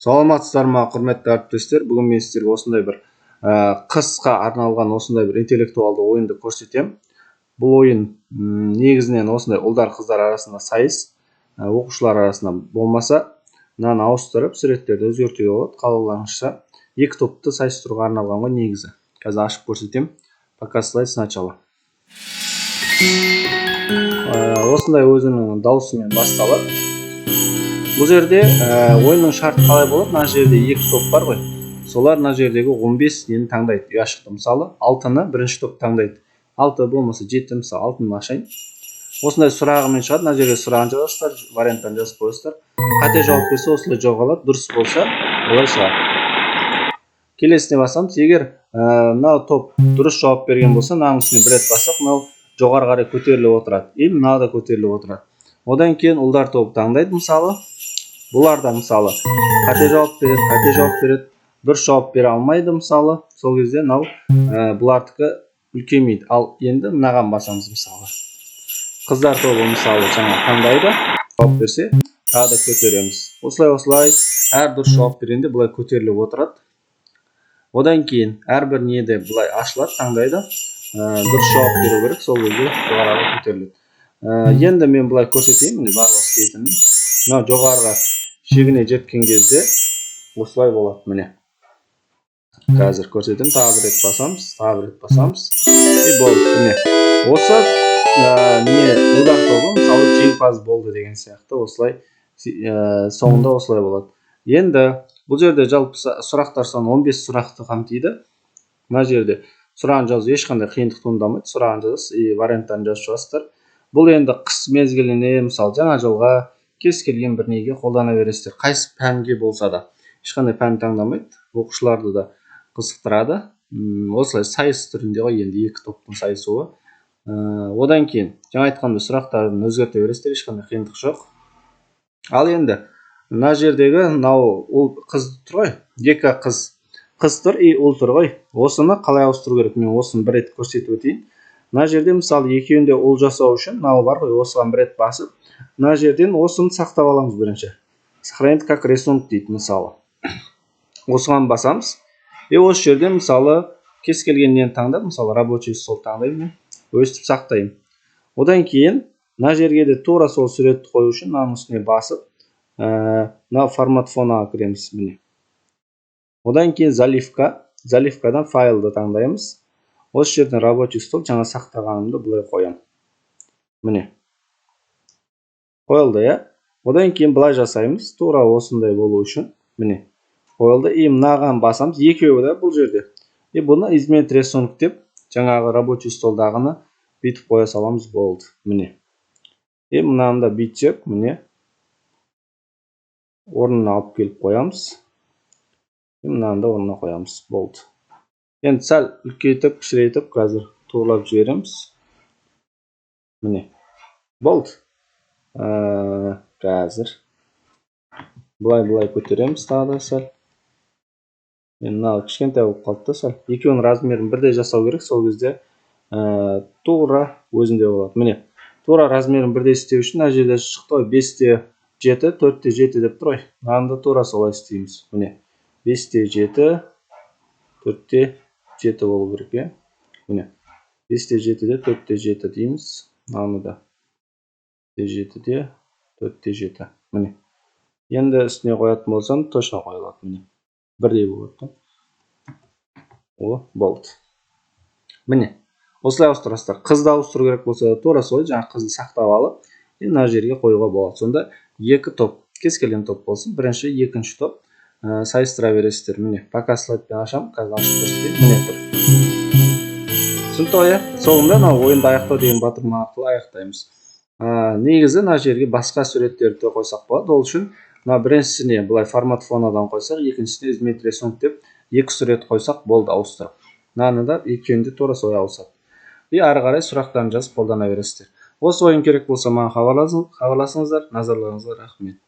Саламатсыздар ма, құрметті әріптестер? Бүгін мен сіздерге осындай бір қысқа арналған осындай бір интеллектуалды ойынды көрсетем. Бұл ойын негізінен осындай ұлдар қыздар арасында сайыс, оқушылар арасында болмаса, мынаны ауыстырып, суреттерді өзгертуге болады. Қалауларыңызша екі топты сайыстыруға арналған ғой негізі. Қазір ашып көрсетем. Пока слайд сначала. Осындай өзінің дауысымен басталады. Бұл жерде ойынның шарты қалай болады? Мына жерде екі топ бар ғой. Солар мына жердегі 15 нені таңдайды. Ұяшықты мысалы 6-ны бірінші топ таңдайды. 6 болмаса 7 мысалы 6-ны ашайын. Осындай сұрағымен шығады. Мына жерге сұрағын жазасыздар, варианттан жазып қойасыздар. Қате жауап берсе осылай жоғалады, дұрыс болса олай шығады. Келесіне басамыз. Егер мынау топ дұрыс жауап берген болса, мынаның үстіне бір рет бассақ, мынау жоғары қарай көтеріліп отырады. И мынау да көтеріліп отырады. Одан кейін ұлдар тобы таңдайды мысалы. Бұлар да мысалы қате жауап береді, дұрыс жауап бере алмайды мысалы. Сол кезде мынау бұлардікі үлкеймейді. Ал енді мынаған басамыз мысалы. Қыздар тобы мысалы жаңа таңдайды, жауап берсе, тағы да көтереміз. Осылай әр дұрыс жауап бергенде бұлай көтеріліп отырады. Одан кейін әрбір неде бұлай ашылады, таңдайды, дұрыс жауап беру керек, сол кезде жоғарыға көтеріледі. Енді мен бұлай көрсетейін, міне барлық істейтінін. Мынау жоғарыға шегіне жеткен кезде осылай болады, міне. Қазір көрсетем, тағы бір рет басамыз, и болды, міне. Осы ұлдар тобы мысалы жеңімпаз болды деген сияқты, осылай соңында осылай болады. Енді бұл жерде жалпы сұрақтар саны 15 сұрақты қамтиды. Мына жерде сұрағын жазу ешқандай қиындық туындамайды. Сұрағын жазасыз и варианттарын жазып шығасыздар. Бұл енді қыс мезгіліне, мысалы жаңа жылға кез келген бір неге қолдана бересіздер. Қайсы пәнге болса да. Ешқандай пән таңдамайды. Оқушыларды да қызықтырады. Осылай сайыс түрінде ғой, енді екі топтың сайысуы. Одан кейін жаңа айтқанда сұрақтарын өзгерте бересіздер, ешқандай қиындық жоқ. Ал енді мына жердегі мынау қыз тұр ғой, екі қыз тұр и ұл тұр ғой. Осыны қалай ауыстыру керек? Мен осыны бір рет көрсетіп өтейін. Мына жерде мысалы екеуінде ұл жасау үшін мынау бар ғой, осыған бір рет басып, мына жерден осыны сақтап аламыз бірінші. Сохранить как рисунок дейді мысалы. Осыған басамыз. И осы жерден мысалы кез келген нені таңдап, мысалы рабочий стол таңдаймын, өстіп сақтаймын. Одан кейін мына жерге де тура сол суретті қою үшін мынаның үстіне басып, мына формат фонаға кіреміз, міне. Одан кейін заливкадан файлды таңдаймыз. Осы жерден рабочий стол жаңа сақтағанымды бұлай қоям. Міне. Қойылды, я? Одан кейін бұлай жасаймыз. Тура осындай болу үшін. Міне. Қойылды. И мынаған басамыз. Екеуі да бұл жерде. И бұны изменить рисунок деп, жаңағы рабочий столдағыны бүйтіп қоя саламыз, болды. Міне. И мынаны да бүйтсек, міне. Орнына алып келіп қоямыз. И мынаны да орнына қоямыз, болды. Енді сәл үлкейтіп, кішірейтіп, қазір турлап жібереміз. Міне. Болды. Қазір бұлай көтереміз тағы да сәл. Мынау кішкентай болып қалды сәл. Екеуінің размерін бірдей жасау керек, сол кезде тура өзінде болады. Міне. Тура размерін бірдей істеу үшін мына жерде шықты ғой, 5-те 7, 4-те 7 деп тұр ғой. Мынаны да тура солай істейміз. Міне. 5-те 7, 4-те 7 болу керек. Міне. 5-те 7-де 4-те 7 дейміз. Мынаны да 7-де 4-те 7. Міне. Енді үстіне қоятын болсам, точно қойылады. Міне. Бірдей болады. О, болды. Міне. Осылай ауыстырасыздар. Қызды ауыстыру керек болса, тура солай жаңа қызды сақтап алып, мына жерге қоюға болады. Сонда екі топ, кез келген топ болсын, бірінші, екінші топ сайыстыра бересіздер. Міне. Пока слайдпен ашам, қазір ашып көрсетейін. Міне тұр. Түсінікті ғой, соңында мынау ойынды аяқтау деген батырма арқылы аяқтаймыз. Негізі мына жерге басқа суреттерді қойсақ болады. Ол үшін мына біріншісіне бұлай формат фонадан қойсақ, екіншісіне изменить рисунок деп екі сурет қойсақ болды, ауыстырып. Мынаны да екеуінде тура солай ауысады. И ары қарай сұрақтарын жазып қолдана бересіздер. Осы ойын керек болса маған хабарласыңыздар. Назарларыңызға рахмет.